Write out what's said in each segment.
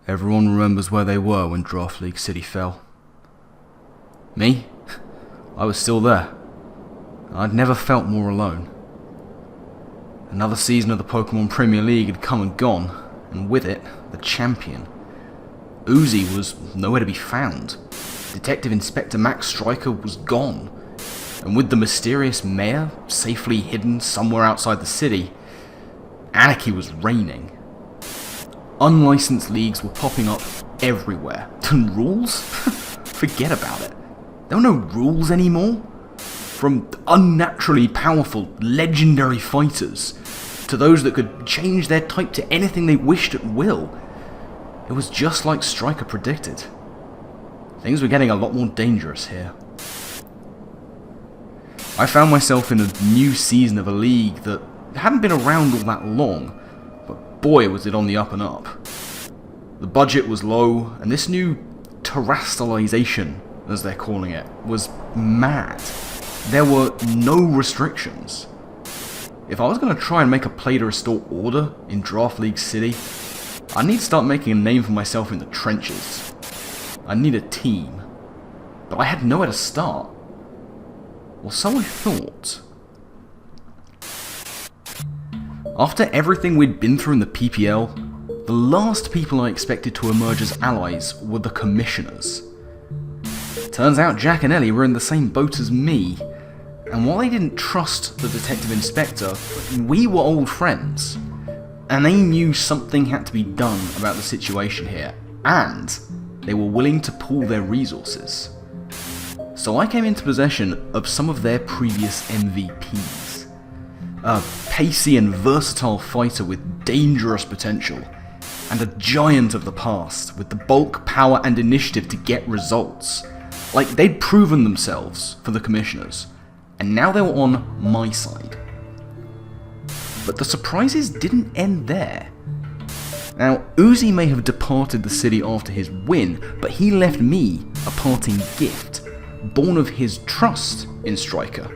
Everyone remembers where they were when Draft League City fell. Me? I was still there. I'd never felt more alone. Another season of the Pokémon Premier League had come and gone, and with it, the champion. Uzi was nowhere to be found. Detective Inspector Max Striker was gone. And with the mysterious mayor safely hidden somewhere outside the city, anarchy was reigning. Unlicensed leagues were popping up everywhere. And rules? Forget about it. There were no rules anymore. From unnaturally powerful, legendary fighters, to those that could change their type to anything they wished at will. It was just like Striker predicted. Things were getting a lot more dangerous here. I found myself in a new season of a league that hadn't been around all that long, but boy was it on the up and up. The budget was low, and this new terrestrialization, as they're calling it, was mad. There were no restrictions. If I was going to try and make a play to restore order in Draft League City, I need to start making a name for myself in the trenches. I need a team. But I had nowhere to start. Well, so I thought. After everything we'd been through in the PPL, the last people I expected to emerge as allies were the commissioners. Turns out Jack and Ellie were in the same boat as me, and while they didn't trust the detective inspector, we were old friends, and they knew something had to be done about the situation here, and they were willing to pool their resources. So I came into possession of some of their previous MVPs. A pacey and versatile fighter with dangerous potential, and a giant of the past with the bulk, power and initiative to get results. Like, they'd proven themselves for the commissioners, and now they were on my side. But the surprises didn't end there. Now, Uzi may have departed the city after his win, but he left me a parting gift, born of his trust in Striker.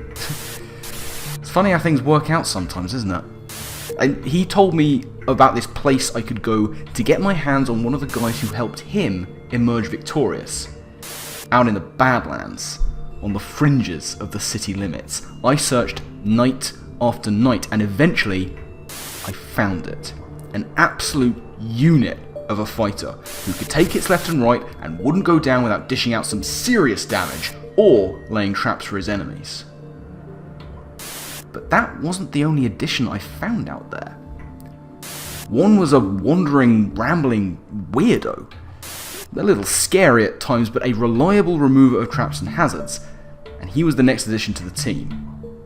It's funny how things work out sometimes, isn't it? And he told me about this place I could go to get my hands on one of the guys who helped him emerge victorious. Out in the Badlands, on the fringes of the city limits. I searched night after night, and eventually I found it. An absolute unit of a fighter who could take its left and right and wouldn't go down without dishing out some serious damage or laying traps for his enemies. But that wasn't the only addition I found out there. One was a wandering, rambling weirdo. A little scary at times, but a reliable remover of traps and hazards, and he was the next addition to the team.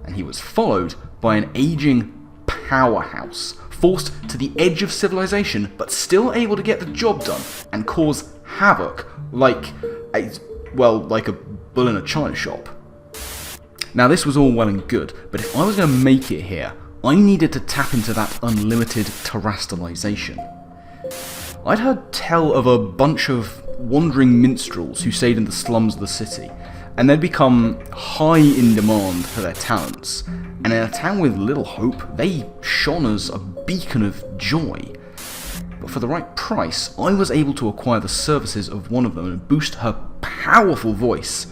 And he was followed by an aging powerhouse, forced to the edge of civilization, but still able to get the job done and cause havoc like a bull in a china shop. Now this was all well and good, but if I was going to make it here, I needed to tap into that unlimited terrestrialization. I'd heard tell of a bunch of wandering minstrels who stayed in the slums of the city, and they'd become high in demand for their talents, and in a town with little hope, they shone as a beacon of joy. But for the right price, I was able to acquire the services of one of them and boost her powerful voice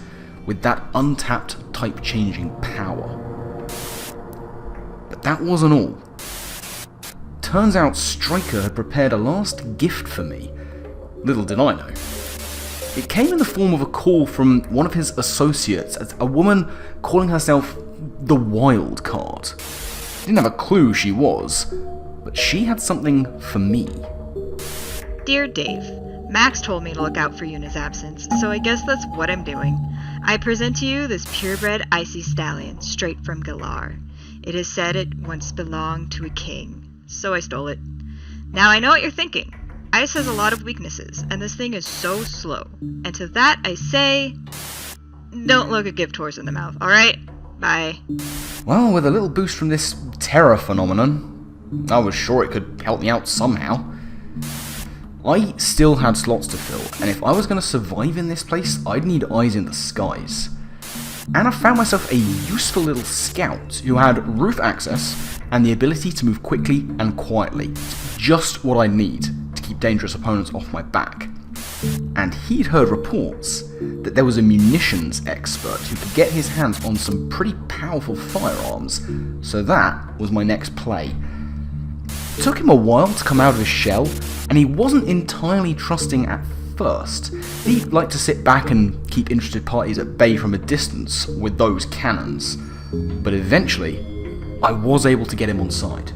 with that untapped type-changing power. But that wasn't all. Turns out Striker had prepared a last gift for me. Little did I know. It came in the form of a call from one of his associates, as a woman calling herself the Wild Card. Didn't have a clue who she was, but she had something for me. Dear Dave, Max told me to look out for you in his absence, so I guess that's what I'm doing. I present to you this purebred icy stallion, straight from Galar. It is said it once belonged to a king, so I stole it. Now I know what you're thinking. Ice has a lot of weaknesses, and this thing is so slow. And to that I say, don't look a gift horse in the mouth, alright? Bye. Well, with a little boost from this terror phenomenon, I was sure it could help me out somehow. I still had slots to fill, and if I was going to survive in this place, I'd need eyes in the skies. And I found myself a useful little scout who had roof access and the ability to move quickly and quietly. Just what I need to to keep dangerous opponents off my back. And he'd heard reports that there was a munitions expert who could get his hands on some pretty powerful firearms, so that was my next play. It took him a while to come out of his shell, and he wasn't entirely trusting at first. He liked to sit back and keep interested parties at bay from a distance with those cannons, but eventually I was able to get him on side.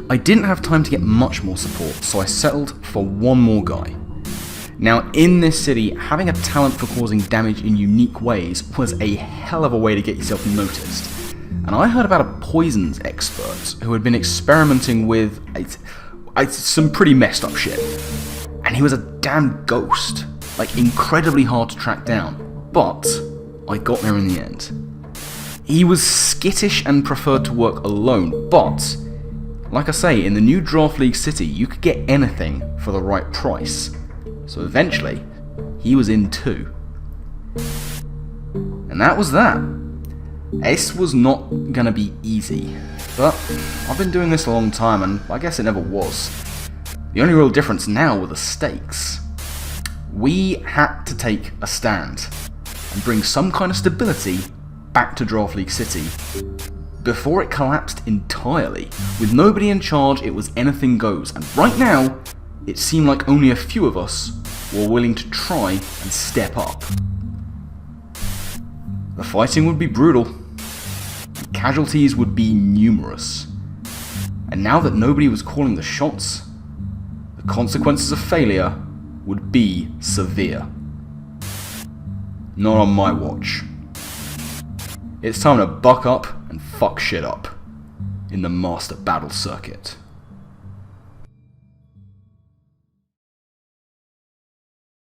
I didn't have time to get much more support, so I settled for one more guy. Now, in this city, having a talent for causing damage in unique ways was a hell of a way to get yourself noticed. And I heard about a poisons expert who had been experimenting with some pretty messed up shit. And he was a damn ghost, like incredibly hard to track down. But I got there in the end. He was skittish and preferred to work alone, but like I say, in the new Draft League city, you could get anything for the right price. So eventually, he was in too. And that was that. Ace was not gonna be easy, but I've been doing this a long time and I guess it never was. The only real difference now were the stakes. We had to take a stand and bring some kind of stability back to Draft League City before it collapsed entirely. With nobody in charge, it was anything goes, and right now, it seemed like only a few of us were willing to try and step up. The fighting would be brutal, and casualties would be numerous, and now that nobody was calling the shots, the consequences of failure would be severe. Not on my watch. It's time to buck up and fuck shit up in the Master Battle Circuit.